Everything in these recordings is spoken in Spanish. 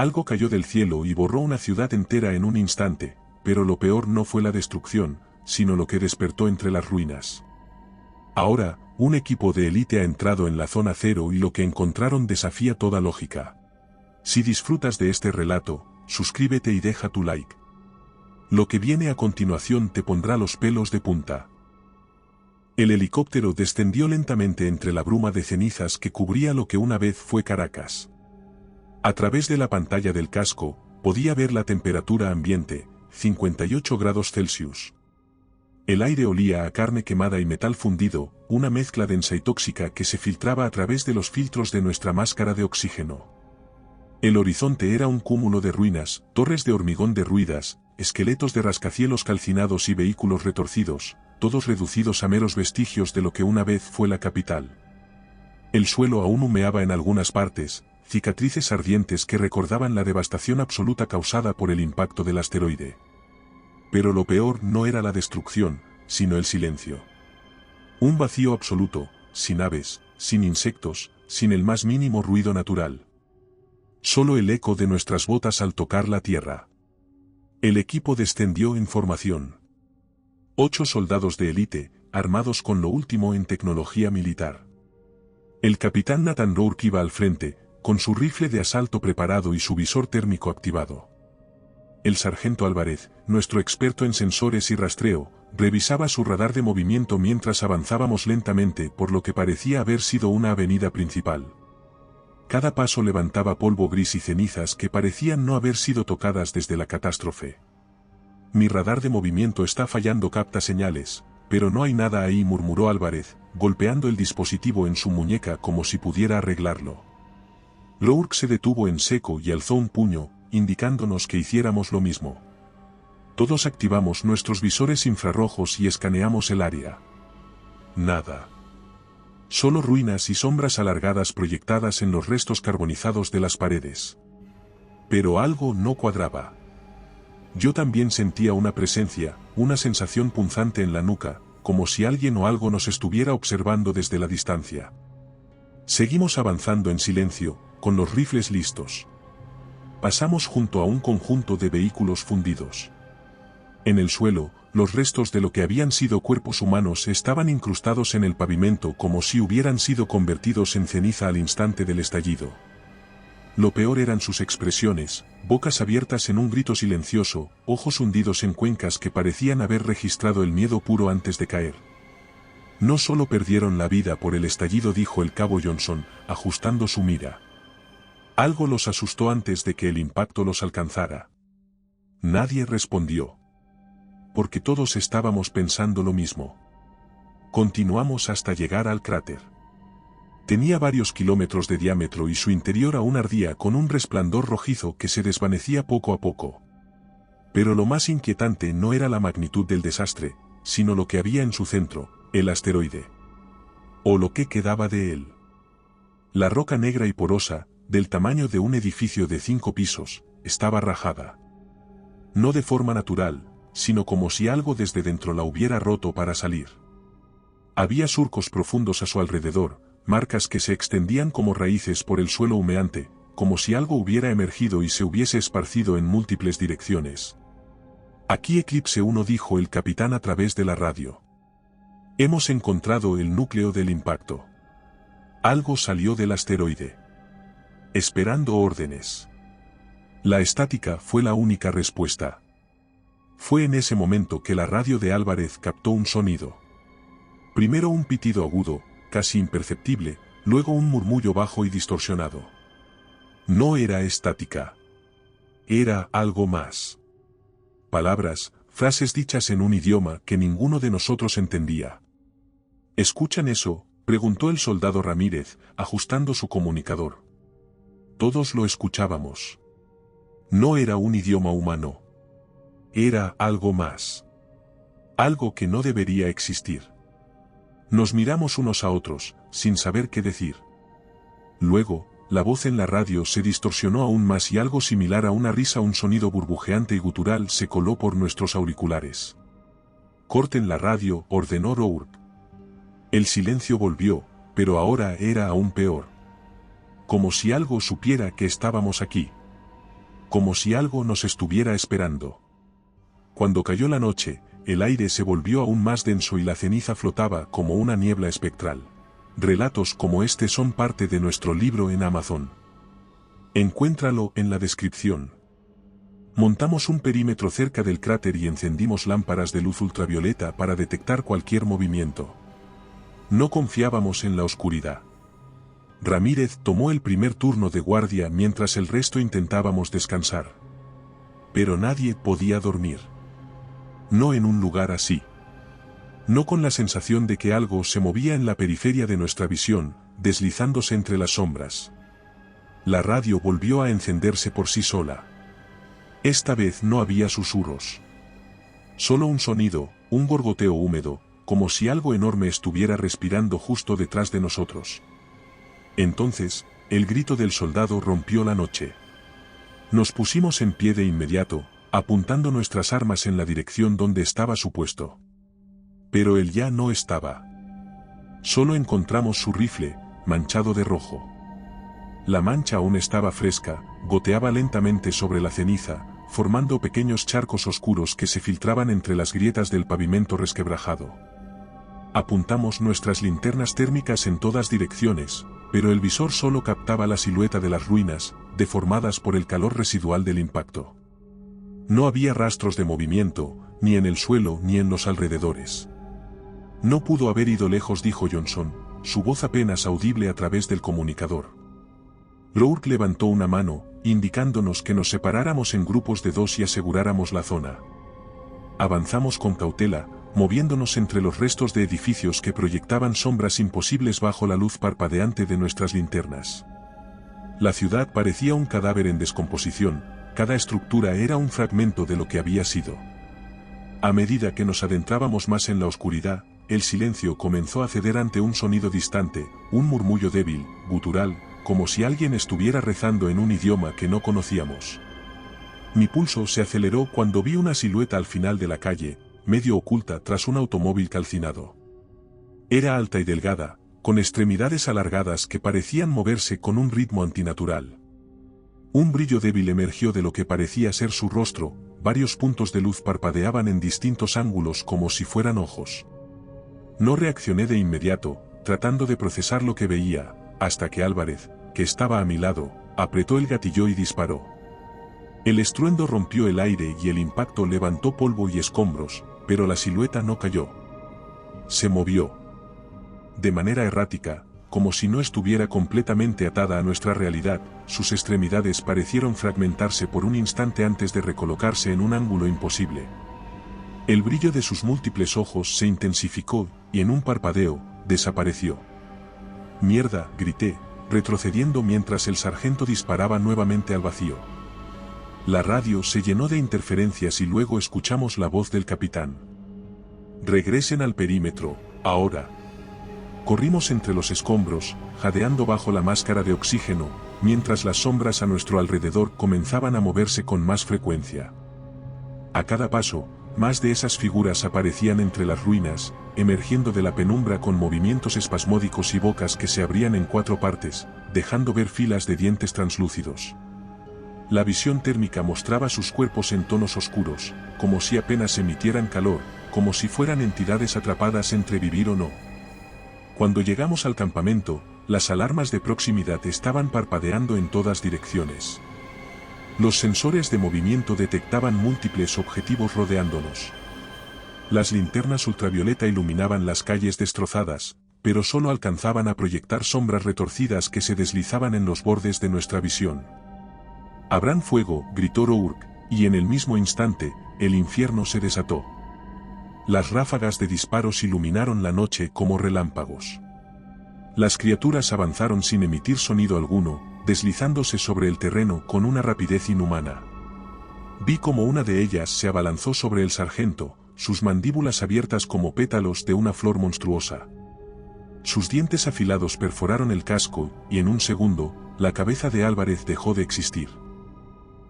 Algo cayó del cielo y borró una ciudad entera en un instante, pero lo peor no fue la destrucción, sino lo que despertó entre las ruinas. Ahora, un equipo de élite ha entrado en la zona cero y lo que encontraron desafía toda lógica. Si disfrutas de este relato, suscríbete y deja tu like. Lo que viene a continuación te pondrá los pelos de punta. El helicóptero descendió lentamente entre la bruma de cenizas que cubría lo que una vez fue Caracas. A través de la pantalla del casco, podía ver la temperatura ambiente, 58 grados Celsius. El aire olía a carne quemada y metal fundido, una mezcla densa y tóxica que se filtraba a través de los filtros de nuestra máscara de oxígeno. El horizonte era un cúmulo de ruinas, torres de hormigón derruidas, esqueletos de rascacielos calcinados y vehículos retorcidos, todos reducidos a meros vestigios de lo que una vez fue la capital. El suelo aún humeaba en algunas partes, cicatrices ardientes que recordaban la devastación absoluta causada por el impacto del asteroide. Pero lo peor no era la destrucción, sino el silencio. Un vacío absoluto, sin aves, sin insectos, sin el más mínimo ruido natural. Solo el eco de nuestras botas al tocar la tierra. El equipo descendió en formación. 8 soldados de élite, armados con lo último en tecnología militar. El capitán Nathan Rourke iba al frente, con su rifle de asalto preparado y su visor térmico activado. El sargento Álvarez, nuestro experto en sensores y rastreo, revisaba su radar de movimiento mientras avanzábamos lentamente por lo que parecía haber sido una avenida principal. Cada paso levantaba polvo gris y cenizas que parecían no haber sido tocadas desde la catástrofe. Mi radar de movimiento está fallando, capta señales, pero no hay nada ahí, murmuró Álvarez, golpeando el dispositivo en su muñeca como si pudiera arreglarlo. Rourke se detuvo en seco y alzó un puño, indicándonos que hiciéramos lo mismo. Todos activamos nuestros visores infrarrojos y escaneamos el área. Nada. Solo ruinas y sombras alargadas proyectadas en los restos carbonizados de las paredes. Pero algo no cuadraba. Yo también sentía una presencia, una sensación punzante en la nuca, como si alguien o algo nos estuviera observando desde la distancia. Seguimos avanzando en silencio, con los rifles listos. Pasamos junto a un conjunto de vehículos fundidos. En el suelo, los restos de lo que habían sido cuerpos humanos estaban incrustados en el pavimento como si hubieran sido convertidos en ceniza al instante del estallido. Lo peor eran sus expresiones, bocas abiertas en un grito silencioso, ojos hundidos en cuencas que parecían haber registrado el miedo puro antes de caer. No solo perdieron la vida por el estallido, dijo el cabo Johnson, ajustando su mira. Algo los asustó antes de que el impacto los alcanzara. Nadie respondió. Porque todos estábamos pensando lo mismo. Continuamos hasta llegar al cráter. Tenía varios kilómetros de diámetro y su interior aún ardía con un resplandor rojizo que se desvanecía poco a poco. Pero lo más inquietante no era la magnitud del desastre, sino lo que había en su centro, el asteroide. O lo que quedaba de él. La roca negra y porosa, del tamaño de un edificio de 5 pisos, estaba rajada. No de forma natural, sino como si algo desde dentro la hubiera roto para salir. Había surcos profundos a su alrededor, marcas que se extendían como raíces por el suelo humeante, como si algo hubiera emergido y se hubiese esparcido en múltiples direcciones. Aquí Eclipse 1, dijo el capitán a través de la radio. Hemos encontrado el núcleo del impacto. Algo salió del asteroide. Esperando órdenes. La estática fue la única respuesta. Fue en ese momento que la radio de Álvarez captó un sonido. Primero un pitido agudo, casi imperceptible, luego un murmullo bajo y distorsionado. No era estática. Era algo más. Palabras, frases dichas en un idioma que ninguno de nosotros entendía. ¿Escuchan eso?, preguntó el soldado Ramírez, ajustando su comunicador. Todos lo escuchábamos. No era un idioma humano. Era algo más. Algo que no debería existir. Nos miramos unos a otros, sin saber qué decir. Luego, la voz en la radio se distorsionó aún más y algo similar a una risa, un sonido burbujeante y gutural, se coló por nuestros auriculares. «Corten la radio», ordenó Rourke. El silencio volvió, pero ahora era aún peor. Como si algo supiera que estábamos aquí. como si algo nos estuviera esperando. Cuando cayó la noche, el aire se volvió aún más denso y la ceniza flotaba como una niebla espectral. Relatos como este son parte de nuestro libro en Amazon. Encuéntralo en la descripción. Montamos un perímetro cerca del cráter y encendimos lámparas de luz ultravioleta para detectar cualquier movimiento. No confiábamos en la oscuridad. Ramírez tomó el primer turno de guardia mientras el resto intentábamos descansar. Pero nadie podía dormir. No en un lugar así. No con la sensación de que algo se movía en la periferia de nuestra visión, deslizándose entre las sombras. La radio volvió a encenderse por sí sola. Esta vez no había susurros. Solo un sonido, un gorgoteo húmedo, como si algo enorme estuviera respirando justo detrás de nosotros. Entonces, el grito del soldado rompió la noche. Nos pusimos en pie de inmediato, apuntando nuestras armas en la dirección donde estaba su puesto. Pero él ya no estaba. Solo encontramos su rifle, manchado de rojo. La mancha aún estaba fresca, goteaba lentamente sobre la ceniza, formando pequeños charcos oscuros que se filtraban entre las grietas del pavimento resquebrajado. Apuntamos nuestras linternas térmicas en todas direcciones, pero el visor solo captaba la silueta de las ruinas, deformadas por el calor residual del impacto. No había rastros de movimiento, ni en el suelo ni en los alrededores. No pudo haber ido lejos, dijo Johnson, su voz apenas audible a través del comunicador. Rourke levantó una mano, indicándonos que nos separáramos en grupos de 2 y aseguráramos la zona. Avanzamos con cautela, moviéndonos entre los restos de edificios que proyectaban sombras imposibles bajo la luz parpadeante de nuestras linternas. La ciudad parecía un cadáver en descomposición, cada estructura era un fragmento de lo que había sido. A medida que nos adentrábamos más en la oscuridad, el silencio comenzó a ceder ante un sonido distante, un murmullo débil, gutural, como si alguien estuviera rezando en un idioma que no conocíamos. Mi pulso se aceleró cuando vi una silueta al final de la calle, medio oculta tras un automóvil calcinado. Era alta y delgada, con extremidades alargadas que parecían moverse con un ritmo antinatural. Un brillo débil emergió de lo que parecía ser su rostro, varios puntos de luz parpadeaban en distintos ángulos como si fueran ojos. No reaccioné de inmediato, tratando de procesar lo que veía, hasta que Álvarez, que estaba a mi lado, apretó el gatillo y disparó. El estruendo rompió el aire y el impacto levantó polvo y escombros, pero la silueta no cayó. Se movió. De manera errática, como si no estuviera completamente atada a nuestra realidad, sus extremidades parecieron fragmentarse por un instante antes de recolocarse en un ángulo imposible. El brillo de sus múltiples ojos se intensificó, y en un parpadeo, desapareció. «Mierda», grité, retrocediendo mientras el sargento disparaba nuevamente al vacío. La radio se llenó de interferencias y luego escuchamos la voz del capitán. «Regresen al perímetro, ahora». Corrimos entre los escombros, jadeando bajo la máscara de oxígeno, mientras las sombras a nuestro alrededor comenzaban a moverse con más frecuencia. A cada paso, más de esas figuras aparecían entre las ruinas, emergiendo de la penumbra con movimientos espasmódicos y bocas que se abrían en 4 partes, dejando ver filas de dientes translúcidos. La visión térmica mostraba sus cuerpos en tonos oscuros, como si apenas emitieran calor, como si fueran entidades atrapadas entre vivir o no. Cuando llegamos al campamento, las alarmas de proximidad estaban parpadeando en todas direcciones. Los sensores de movimiento detectaban múltiples objetivos rodeándonos. Las linternas ultravioleta iluminaban las calles destrozadas, pero solo alcanzaban a proyectar sombras retorcidas que se deslizaban en los bordes de nuestra visión. «Abran fuego», gritó Rourke, y en el mismo instante, el infierno se desató. Las ráfagas de disparos iluminaron la noche como relámpagos. Las criaturas avanzaron sin emitir sonido alguno, deslizándose sobre el terreno con una rapidez inhumana. Vi como una de ellas se abalanzó sobre el sargento, sus mandíbulas abiertas como pétalos de una flor monstruosa. Sus dientes afilados perforaron el casco, y en un segundo, la cabeza de Álvarez dejó de existir.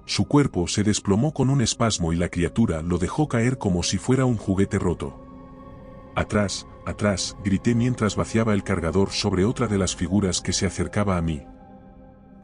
Su cuerpo se desplomó con un espasmo y la criatura lo dejó caer como si fuera un juguete roto. «Atrás, atrás», grité mientras vaciaba el cargador sobre otra de las figuras que se acercaba a mí.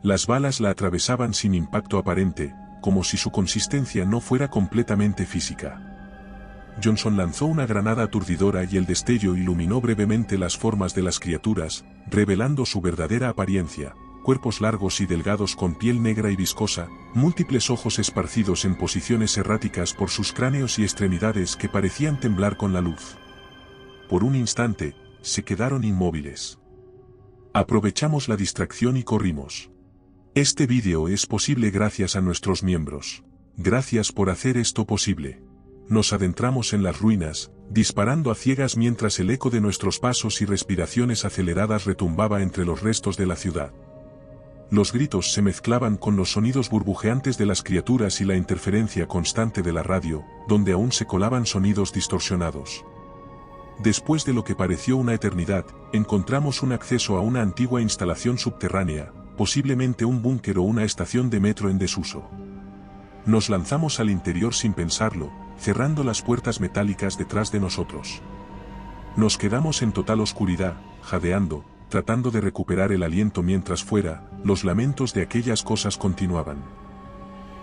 Las balas la atravesaban sin impacto aparente, como si su consistencia no fuera completamente física. Johnson lanzó una granada aturdidora y el destello iluminó brevemente las formas de las criaturas, revelando su verdadera apariencia: cuerpos largos y delgados con piel negra y viscosa, múltiples ojos esparcidos en posiciones erráticas por sus cráneos y extremidades que parecían temblar con la luz. Por un instante, se quedaron inmóviles. Aprovechamos la distracción y corrimos. Este vídeo es posible gracias a nuestros miembros. Gracias por hacer esto posible. Nos adentramos en las ruinas, disparando a ciegas mientras el eco de nuestros pasos y respiraciones aceleradas retumbaba entre los restos de la ciudad. Los gritos se mezclaban con los sonidos burbujeantes de las criaturas y la interferencia constante de la radio, donde aún se colaban sonidos distorsionados. Después de lo que pareció una eternidad, encontramos un acceso a una antigua instalación subterránea, posiblemente un búnker o una estación de metro en desuso. Nos lanzamos al interior sin pensarlo, cerrando las puertas metálicas detrás de nosotros. Nos quedamos en total oscuridad, jadeando, tratando de recuperar el aliento mientras fuera, los lamentos de aquellas cosas continuaban.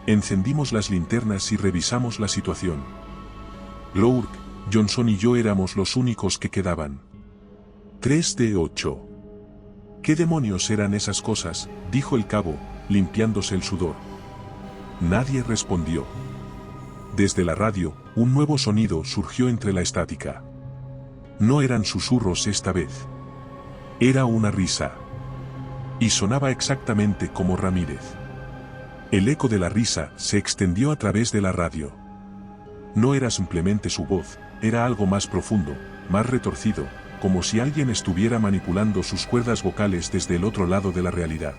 Encendimos las linternas y revisamos la situación. Rourke, Johnson y yo éramos los únicos que quedaban. 3 de 8. ¿Qué demonios eran esas cosas?, dijo el cabo, limpiándose el sudor. Nadie respondió. Desde la radio, un nuevo sonido surgió entre la estática. No eran susurros esta vez. Era una risa. Y sonaba exactamente como Ramírez. El eco de la risa se extendió a través de la radio. No era simplemente su voz, era algo más profundo, más retorcido, como si alguien estuviera manipulando sus cuerdas vocales desde el otro lado de la realidad.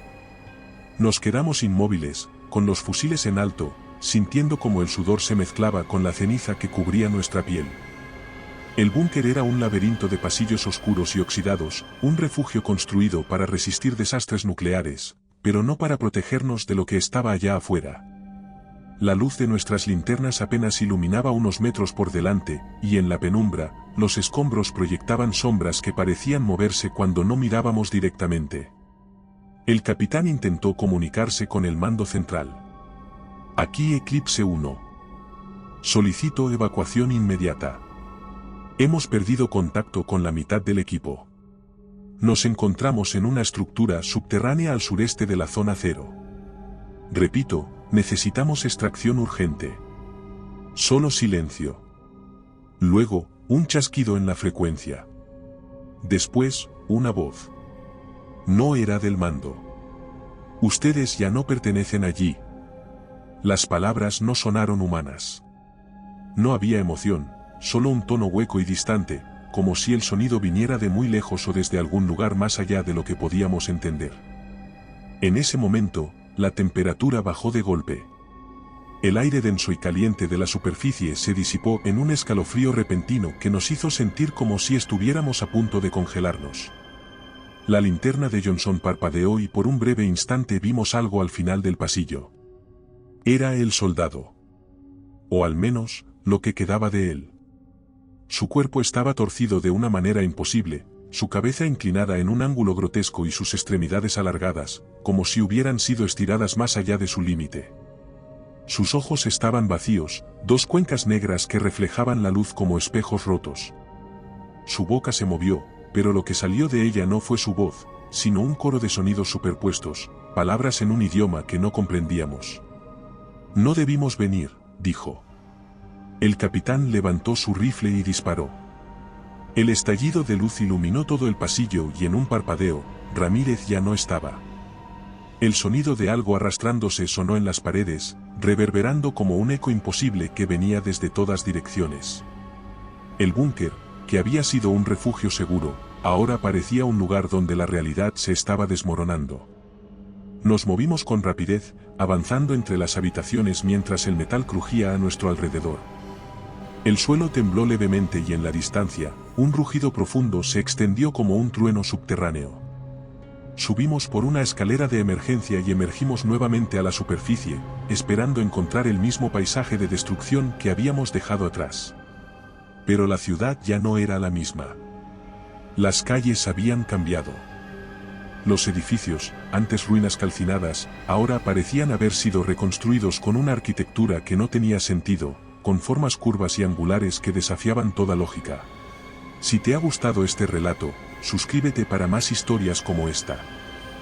Nos quedamos inmóviles, con los fusiles en alto, sintiendo como el sudor se mezclaba con la ceniza que cubría nuestra piel. El búnker era un laberinto de pasillos oscuros y oxidados, un refugio construido para resistir desastres nucleares, pero no para protegernos de lo que estaba allá afuera. La luz de nuestras linternas apenas iluminaba unos metros por delante, y en la penumbra, los escombros proyectaban sombras que parecían moverse cuando no mirábamos directamente. El capitán intentó comunicarse con el mando central. Aquí Eclipse 1. Solicito evacuación inmediata. Hemos perdido contacto con la mitad del equipo. Nos encontramos en una estructura subterránea al sureste de la zona 0. Repito, necesitamos extracción urgente. Solo silencio. Luego, un chasquido en la frecuencia. Después, una voz. No era del mando. Ustedes ya no pertenecen allí. Las palabras no sonaron humanas. No había emoción, solo un tono hueco y distante, como si el sonido viniera de muy lejos o desde algún lugar más allá de lo que podíamos entender. En ese momento, la temperatura bajó de golpe. El aire denso y caliente de la superficie se disipó en un escalofrío repentino que nos hizo sentir como si estuviéramos a punto de congelarnos. La linterna de Johnson parpadeó y por un breve instante vimos algo al final del pasillo. Era el soldado. O al menos, lo que quedaba de él. Su cuerpo estaba torcido de una manera imposible, su cabeza inclinada en un ángulo grotesco y sus extremidades alargadas, como si hubieran sido estiradas más allá de su límite. Sus ojos estaban vacíos, dos cuencas negras que reflejaban la luz como espejos rotos. Su boca se movió, pero lo que salió de ella no fue su voz, sino un coro de sonidos superpuestos, palabras en un idioma que no comprendíamos. No debimos venir, dijo. El capitán levantó su rifle y disparó. El estallido de luz iluminó todo el pasillo y en un parpadeo, Ramírez ya no estaba. El sonido de algo arrastrándose sonó en las paredes, reverberando como un eco imposible que venía desde todas direcciones. El búnker, que había sido un refugio seguro, ahora parecía un lugar donde la realidad se estaba desmoronando. Nos movimos con rapidez, avanzando entre las habitaciones mientras el metal crujía a nuestro alrededor. El suelo tembló levemente y en la distancia, un rugido profundo se extendió como un trueno subterráneo. Subimos por una escalera de emergencia y emergimos nuevamente a la superficie, esperando encontrar el mismo paisaje de destrucción que habíamos dejado atrás. Pero la ciudad ya no era la misma. Las calles habían cambiado. Los edificios, antes ruinas calcinadas, ahora parecían haber sido reconstruidos con una arquitectura que no tenía sentido, con formas curvas y angulares que desafiaban toda lógica. Si te ha gustado este relato, suscríbete para más historias como esta.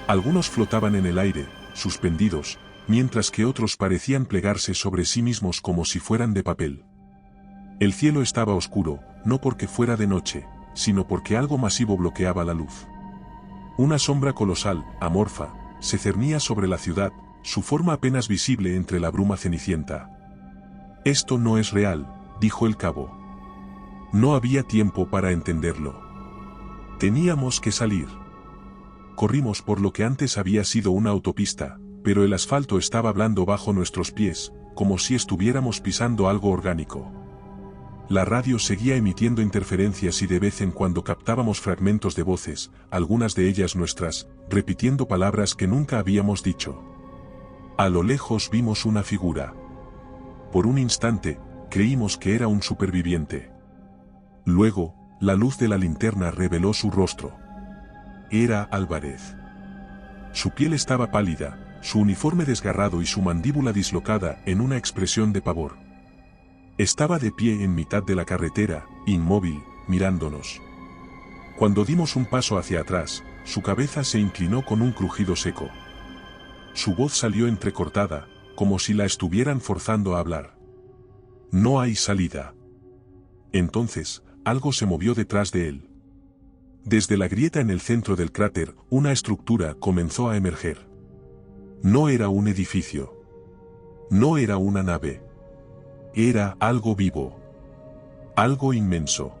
Algunos flotaban en el aire, suspendidos, mientras que otros parecían plegarse sobre sí mismos como si fueran de papel. El cielo estaba oscuro, no porque fuera de noche, sino porque algo masivo bloqueaba la luz. Una sombra colosal, amorfa, se cernía sobre la ciudad, su forma apenas visible entre la bruma cenicienta. «Esto no es real», dijo el cabo. No había tiempo para entenderlo. Teníamos que salir. Corrimos por lo que antes había sido una autopista, pero el asfalto estaba blando bajo nuestros pies, como si estuviéramos pisando algo orgánico. La radio seguía emitiendo interferencias y de vez en cuando captábamos fragmentos de voces, algunas de ellas nuestras, repitiendo palabras que nunca habíamos dicho. A lo lejos vimos una figura. Por un instante, creímos que era un superviviente. Luego, la luz de la linterna reveló su rostro. Era Álvarez. Su piel estaba pálida, su uniforme desgarrado y su mandíbula dislocada en una expresión de pavor. Estaba de pie en mitad de la carretera, inmóvil, mirándonos. Cuando dimos un paso hacia atrás, su cabeza se inclinó con un crujido seco. Su voz salió entrecortada, como si la estuvieran forzando a hablar. «No hay salida». Entonces, algo se movió detrás de él. Desde la grieta en el centro del cráter, una estructura comenzó a emerger. No era un edificio. No era una nave. Era algo vivo. Algo inmenso.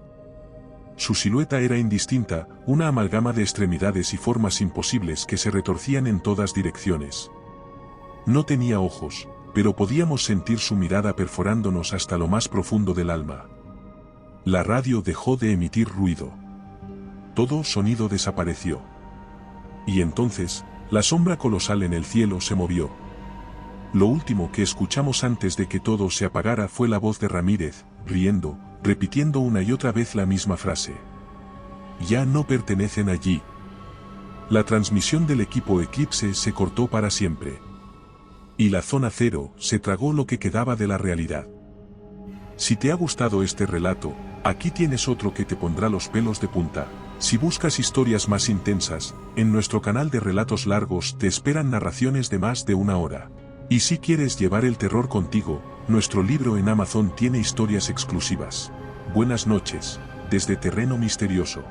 Su silueta era indistinta, una amalgama de extremidades y formas imposibles que se retorcían en todas direcciones. No tenía ojos, pero podíamos sentir su mirada perforándonos hasta lo más profundo del alma. La radio dejó de emitir ruido. Todo sonido desapareció. Y entonces, la sombra colosal en el cielo se movió. Lo último que escuchamos antes de que todo se apagara fue la voz de Ramírez, riendo, repitiendo una y otra vez la misma frase. «Ya no pertenecen allí». La transmisión del equipo Eclipse se cortó para siempre. Y la zona cero se tragó lo que quedaba de la realidad. Si te ha gustado este relato, aquí tienes otro que te pondrá los pelos de punta. Si buscas historias más intensas, en nuestro canal de relatos largos te esperan narraciones de más de 1 hora. Y si quieres llevar el terror contigo, nuestro libro en Amazon tiene historias exclusivas. Buenas noches, desde Terreno Misterioso.